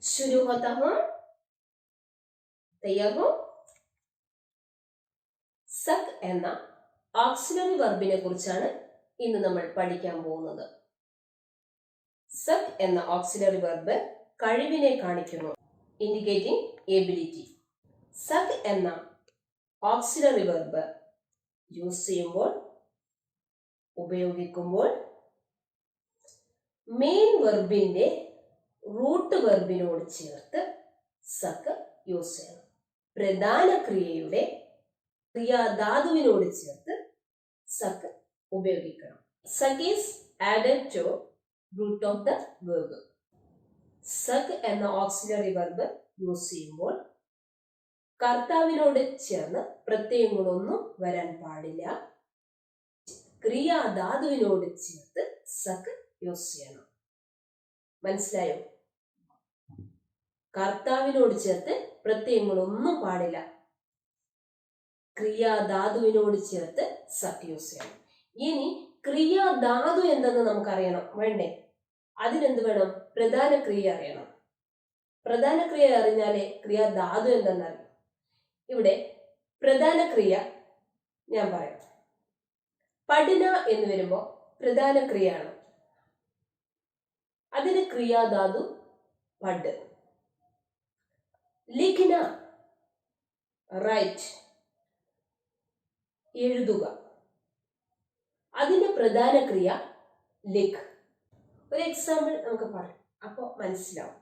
शुरू होता हूँ, तैयार हो? സക് എന്ന ഓക്സിലറി വെർബിനെ കുറിച്ചാണ് ഇന്ന് നമ്മൾ പഠിക്കാൻ പോകുന്നത്. സക് എന്ന ഓക്സിലറി വെർബ് കഴിവിനെ കാണിക്കുന്നു, ഇൻഡിക്കേറ്റിംഗ് എബിലിറ്റി. സക് എന്ന ഓക്സിലറി വെർബ് യൂസ് ചെയ്യുമ്പോൾ, ഉപയോഗിക്കുമ്പോൾ മെയിൻ വെർബിന്റെ റൂട്ട് വെർബിനോട് ചേർത്ത് സക് യൂസ് ചെയ്യണം. പ്രധാന ക്രിയയുടെ ക്രിയാധാതുവിനോട് ചേർത്ത് സക് ഉപയോഗിക്കണം. സക് is added to root of the verb. സക് എന്ന ഓക്സിലറി വെർബ് യൂസ് ചെയ്യുമ്പോൾ കർത്താവിനോട് ചേർന്ന് പ്രത്യയങ്ങളൊന്നും വരാൻ പാടില്ല. ക്രിയാധാതുവിനോട് ചേർത്ത് സക് യൂസ് ചെയ്യണം. മനസ്സിലായോ? കർത്താവിനോട് ചേർത്ത് പ്രത്യയങ്ങളൊന്നും പാടില്ല. ക്രിയാധാതുവിനോട് ചേർത്ത് സക് യൂസ് ചെയ്യണം. ഇനി ക്രിയാധാതു എന്തെന്ന് നമുക്കറിയണം, വേണ്ടേ? അതിനെന്ത് വേണം? പ്രധാന ക്രിയ അറിയണം. പ്രധാന ക്രിയ അറിഞ്ഞാലേ ക്രിയാധാതു എന്തെന്നറിയാം. ഇവിടെ പ്രധാന ക്രിയ ഞാൻ പറയാം. പഠന എന്ന് വരുമ്പോ പ്രധാന ക്രിയയാണ്. അതിന് ക്രിയാധാതു പഡ്. ലിഖ്ന, റൈറ്റ്, എഴുതുക, അതിന്റെ പ്രധാന ക്രിയ ലിഖ്. ഒരു എക്സാമ്പിൾ നമുക്ക് പറയാം, അപ്പൊ മനസ്സിലാവും.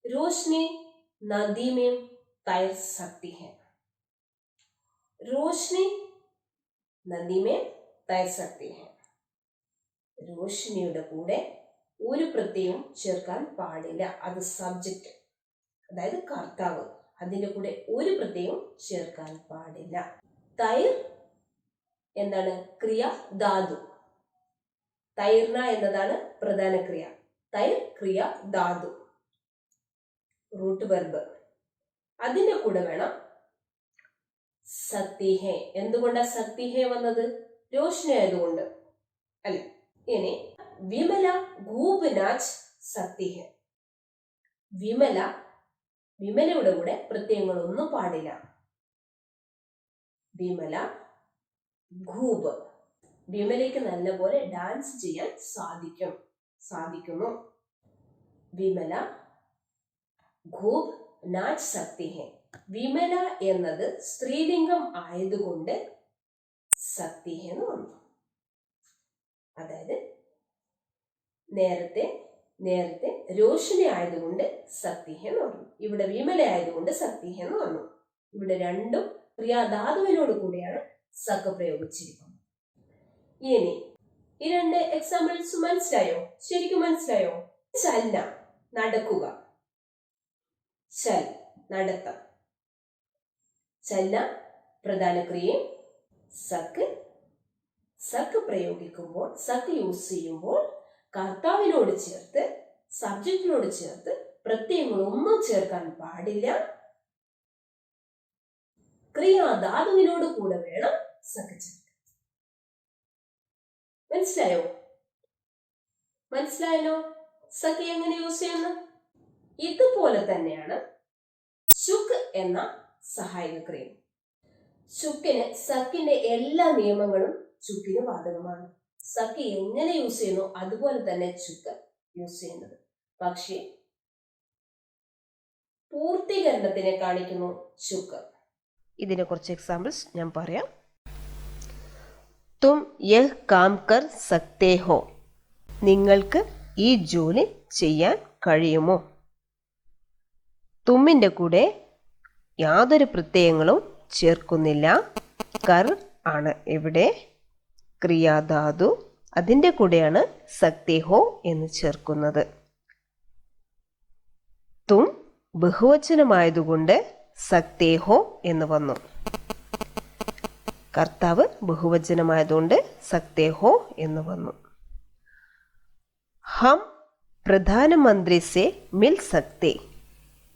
रोशनी नदी में तैर सकती है. रोशनी നദി में तैर सकती है. റോഷ്നിയുടെ കൂടെ ഒരു പ്രത്യയം ചേർക്കാൻ പാടില്ല. അത് സബ്ജക്റ്റ്, അതായത് കർത്താവ്. അതിന്റെ കൂടെ ഒരു പ്രത്യയം ചേർക്കാൻ പാടില്ല. തൈർ എന്താണ്? ക്രിയ ധാതു. തൈർന എന്നതാണ് പ്രധാന ക്രിയ. തൈർ ക്രിയ ധാതു, റൂട്ട് വെർബ്. അതിന്റെ കൂടെ വേണം സക്തി ഹേ. എന്തുകൊണ്ടാ സക്തി ഹേ വന്നത്? രോഷ്നി ആയതുകൊണ്ട് അല്ല. ഇനി വിമല ഖൂബ് നാച്ച് സക്തി ഹേ. വിമല, വിമലയുടെ കൂടെ പ്രത്യയങ്ങളൊന്നും പാടില്ല. വിമല ഖൂബ്, വിമലയ്ക്ക് നല്ലപോലെ ഡാൻസ് ചെയ്യാൻ സാധിക്കുന്നു. വിമല ഖൂബ് നാച്ച് സക്തി ഹേ. വിമല എന്നത് സ്ത്രീലിംഗം ആയതുകൊണ്ട് സക്തി ഹേ എന്ന് വന്നു. അതായത് നേരത്തെ രോഷിനി ആയതുകൊണ്ട് സക്തി ഹേ എന്ന് വന്നു. ഇവിടെ വിമല ആയതുകൊണ്ട് സക്തി ഹേ എന്ന് വന്നു. ഇവിടെ രണ്ടും ക്രിയാധാതുവിനോട് കൂടിയാണ് സക് പ്രയോഗിച്ചിരിക്കുന്നത്. ഇനി ഈ രണ്ട് എക്സാമ്പിൾസ് മനസ്സിലായോ? ശരിക്കും മനസ്സിലായോ? ചലന, നടക്കുക. ചൽ, നടത്തം. ചലന പ്രധാന ക്രിയയും സക് പ്രയോഗിക്കുമ്പോൾ, സക് യൂസ് ചെയ്യുമ്പോൾ കർത്താവിനോട് ചേർത്ത്, സബ്ജക്റ്റിനോട് ചേർത്ത് പ്രത്യയങ്ങളൊന്നും ചേർക്കാൻ പാടില്ല. ക്രിയാധാതുവിനോട് കൂടെ വേണം സക് ചേർക്കാൻ. മനസ്സിലായല്ലോ സക് എങ്ങനെ യൂസ് ചെയ്യുന്നു? ഇതുപോലെ തന്നെയാണ് ശുക് എന്ന സഹായക ക്രിയ. ശുക്കിന്, സക്കിന്റെ എല്ലാ നിയമങ്ങളും ചുക്കിന് ബാധകമാണ്. സക് എങ്ങനെ യൂസ് ചെയ്യുന്നു അതുപോലെ തന്നെ ചുക്ക് യൂസ് ചെയ്യുന്നത്. പക്ഷേ പൂർത്തീകരണത്തിനെ കാണിക്കുന്നു ചുക്ക്. ഇതിനെ കുറച്ച് എക്സാമ്പിൾസ് ഞാൻ പറയാം. തും യഹ് കാം കർ സക്തേ ഹോ. നിങ്ങൾക്ക് ഈ ജോലി ചെയ്യാൻ കഴിയുമോ? തുമ്മിന്റെ കൂടെ യാതൊരു പ്രത്യയങ്ങളും ചേർക്കുന്നില്ല. കർ ആണ് ഇവിടെ ക്രിയാധാതു. അതിന്റെ കൂടെയാണ് സക്തേ ഹോ എന്ന് ചേർക്കുന്നത്. തും ബഹുവചനമായതുകൊണ്ട് സക്തേ ഹോ എന്ന് വന്നു. കർത്താവ് ബഹുവചനമായതുകൊണ്ട് സക്തേ ഹോ എന്ന് വന്നു. ഹം പ്രധാനമന്ത്രി സെ മിൽ സക്തേ.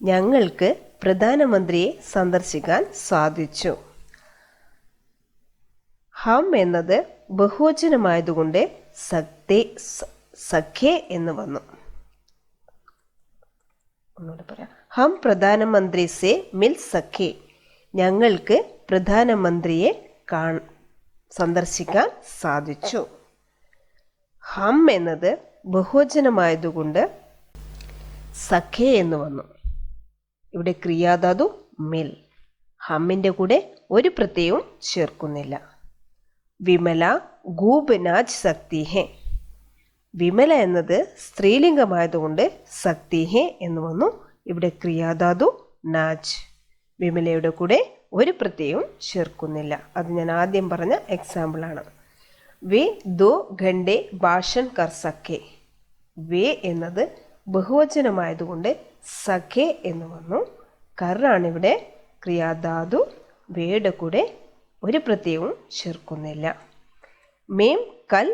ഞങ്ങൾക്ക് പ്രധാനമന്ത്രിയെ സന്ദർശിക്കാൻ സാധിച്ചു. ഹം എന്നത് ബഹുവചനമായതുകൊണ്ട് സഖ്യേ എന്ന് വന്നു. ഒന്നുകൂടെ പറയാം. ഹം പ്രധാനമന്ത്രി സെ മിൽ സഖേ. ഞങ്ങൾക്ക് പ്രധാനമന്ത്രിയെ സന്ദർശിക്കാൻ സാധിച്ചു. ഹം എന്നത് ബഹുവചനമായതുകൊണ്ട് സഖേ എന്ന് വന്നു. ഇവിടെ ക്രിയാധാതു മിൽ. ഹമ്മിൻ്റെ കൂടെ ഒരു പ്രത്യയവും ചേർക്കുന്നില്ല. വിമല ഗൂബ് നാച്ച് സക്തി ഹെ. വിമല എന്നത് സ്ത്രീലിംഗമായതുകൊണ്ട് സക്തി ഹെ എന്ന് വന്നു. ഇവിടെ ക്രിയാധാതു നാച്ച്. വിമലയുടെ കൂടെ ഒരു പ്രത്യയവും ചേർക്കുന്നില്ല. അത് ഞാൻ ആദ്യം പറഞ്ഞ എക്സാമ്പിളാണ്. വേ 2 ഘണ്ടെ ഭാഷൺ കർ സക്കെ. വേ എന്നത് ബഹുവചനമായതുകൊണ്ട് സഖേ എന്ന് വന്നു. കറാണിവിടെ ക്രിയാധാതു. വേയുടെ കൂടെ ഒരു പ്രത്യയവും ചേർക്കുന്നില്ല. മേം കൽ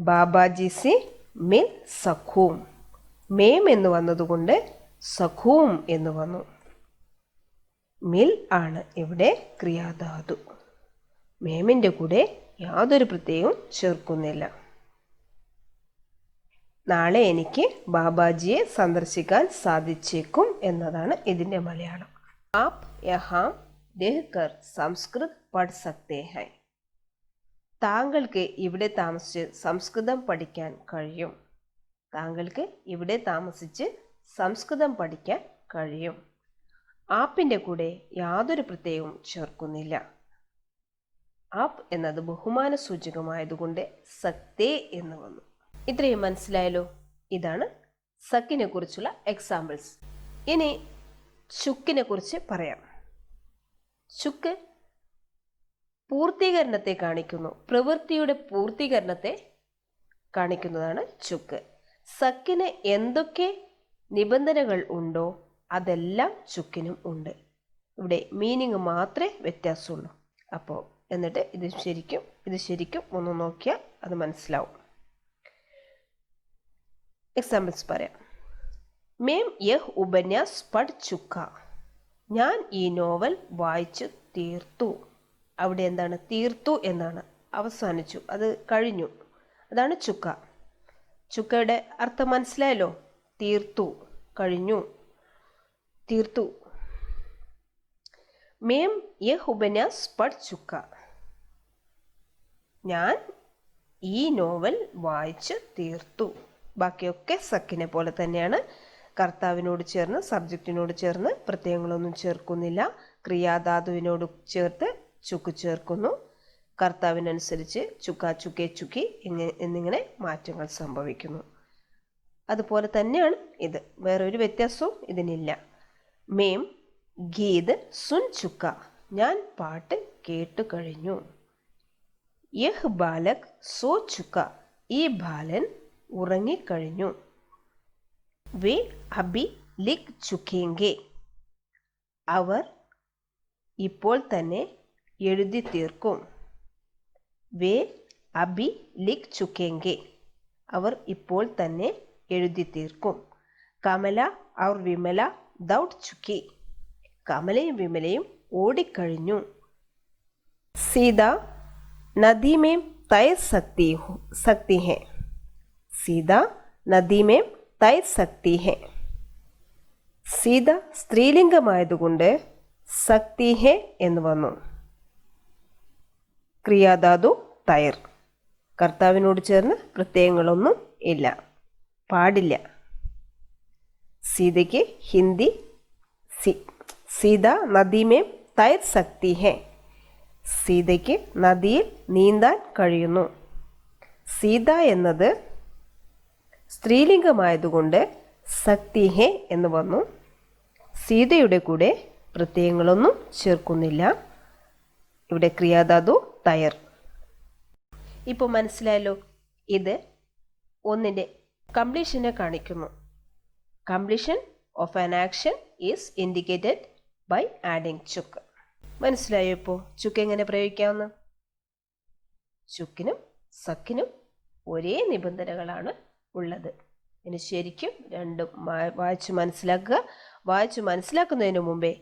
ബാബാജി സെ മിൽ സഖൂം. മേം എന്ന് വന്നതുകൊണ്ട് സഖൂം എന്ന് വന്നു. മിൽ ആണ് ഇവിടെ ക്രിയാധാതു. മേമിൻ്റെ കൂടെ യാതൊരു പ്രത്യയവും ചേർക്കുന്നില്ല. നാളെ എനിക്ക് ബാബാജിയെ സന്ദർശിക്കാൻ സാധിച്ചേക്കും എന്നതാണ് ഇതിൻ്റെ മലയാളം. ആപ് യഹാം രഹ്കർ സംസ്കൃത് പഠ് സക്തേ ഹൈ. താങ്കൾക്ക് ഇവിടെ താമസിച്ച് സംസ്കൃതം പഠിക്കാൻ കഴിയും. താങ്കൾക്ക് ഇവിടെ താമസിച്ച് സംസ്കൃതം പഠിക്കാൻ കഴിയും. ആപ്പിൻ്റെ കൂടെ യാതൊരു പ്രത്യയവും ചേർക്കുന്നില്ല. ആപ്പ് എന്നത് ബഹുമാന സൂചകമായതുകൊണ്ട് സക്തേ എന്ന് വന്നു. ഇത്രയും മനസ്സിലായല്ലോ. ഇതാണ് സക്കിനെ കുറിച്ചുള്ള എക്സാമ്പിൾസ്. ഇനി ചുക്കിനെ കുറിച്ച് പറയാം. ചുക്ക് പൂർത്തീകരണത്തെ കാണിക്കുന്നു. പ്രവൃത്തിയുടെ പൂർത്തീകരണത്തെ കാണിക്കുന്നതാണ് ചുക്ക്. സക്കിന് എന്തൊക്കെ നിബന്ധനകൾ ഉണ്ടോ അതെല്ലാം ചുക്കിനും ഉണ്ട്. ഇവിടെ മീനിങ് മാത്രമേ വ്യത്യാസമുള്ളൂ. അപ്പോൾ എന്നിട്ട് ഇത് ശരിക്കും ഒന്ന് നോക്കിയാൽ അത് മനസ്സിലാവും. എക്സാമ്പിൾസ് പറയാം. മേം യഹ് ഉപന്യാസ് പഠ് ചുക്ക. ഞാൻ ഈ നോവൽ വായിച്ചു തീർത്തു. അവിടെ എന്താണ്? തീർത്തു എന്നാണ്. അവസാനിച്ചു, അത് കഴിഞ്ഞു. അതാണ് ചുക്ക. ചുക്കയുടെ അർത്ഥം മനസ്സിലായല്ലോ. തീർത്തു, കഴിഞ്ഞു, തീർത്തു. മേം യഹ് ഉപന്യാസ് പഠ് ചുക്ക. ഞാൻ ഈ നോവൽ വായിച്ചു തീർത്തു. ബാക്കിയൊക്കെ സക്കിനെ പോലെ തന്നെയാണ്. കർത്താവിനോട് ചേർന്ന്, സബ്ജക്റ്റിനോട് ചേർന്ന് പ്രത്യയങ്ങളൊന്നും ചേർക്കുന്നില്ല. ക്രിയാധാതുവിനോട് ചേർത്ത് ചുക്ക് ചേർക്കുന്നു. കർത്താവിനനുസരിച്ച് ചുക്ക, ചുക്കെ, ചുക്കി എന്നിങ്ങനെ മാറ്റങ്ങൾ സംഭവിക്കുന്നു. അതുപോലെ തന്നെയാണ് ഇത്. വേറൊരു വ്യത്യാസവും ഇതിനില്ല. മേം ഗീത് സുൻ ചുക്ക. ഞാൻ പാട്ട് കേട്ടു കഴിഞ്ഞു. യഹ് ബാലക് സോ ചുക്ക. ഈ ബാലൻ ഉറങ്ങിക്കഴിഞ്ഞു. വേ അഭി ലിഖ് ചുക്കേങ്കെ. അവർ ഇപ്പോൾ തന്നെ എഴുതി തീർക്കും. വേ അഭി ലിഖ് ചുക്കേങ്കെ. അവർ ഇപ്പോൾ തന്നെ എഴുതി തീർക്കും. കമല ഔർ വിമല ദൗഡ് ചുക്കി. കമലയും വിമലയും ഓടിക്കഴിഞ്ഞു. സീത നദി മേം തൈർ സക്തി ഹെ. സീത നദി മേം തൈർ സക്തി ഹെ. സീത സ്ത്രീലിംഗമായതുകൊണ്ട് സക്തി ഹെ എന്ന് വന്നു. ക്രിയാധാതു തൈർ. കർത്താവിനോട് ചേർന്ന് പ്രത്യയങ്ങളൊന്നും ഇല്ല, പാടില്ല. സീതയ്ക്ക് ഹിന്ദി സീത നദി മേം തൈർ സക്തി ഹെ. സീതയ്ക്ക് നദിയിൽ നീന്താൻ കഴിയുന്നു. സീത എന്നത് സ്ത്രീലിംഗമായതുകൊണ്ട് സക്തി ഹെ എന്ന് വന്നു. സീതയുടെ കൂടെ പ്രത്യയങ്ങളൊന്നും ചേർക്കുന്നില്ല. ഇവിടെ ക്രിയാധാതു തൈർ. ഇപ്പോൾ മനസ്സിലായല്ലോ. ഇത് ഒന്നിൻ്റെ കംപ്ലീഷനെ കാണിക്കുന്നു. Completion of an action is indicated by adding ചുക്ക്. മനസ്സിലായോ ഇപ്പോൾ ചുക്ക് എങ്ങനെ പ്രയോഗിക്കാമെന്ന്? ചുക്കിനും സക്കിനും ഒരേ നിബന്ധനകളാണ് ഉള്ളത്. ഇനി ശരിക്കും രണ്ടും വായിച്ച് മനസ്സിലാക്കുക. വായിച്ച് മനസ്സിലാക്കുന്നതിന് മുമ്പേ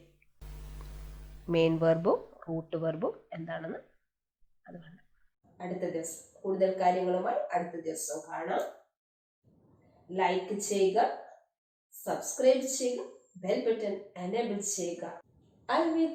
മെയിൻ വെർബും റൂട്ട് വെർബും എന്താണെന്ന് അത് വേണം. അടുത്ത ദിവസം കൂടുതൽ കാര്യങ്ങളുമായി അടുത്ത ദിവസം കാണാം. ലൈക്ക് ചെയ്യുക, സബ്സ്ക്രൈബ് ചെയ്യുക, ബെൽ ബട്ടൺ എനേബിൾ ചെയ്യുക. I will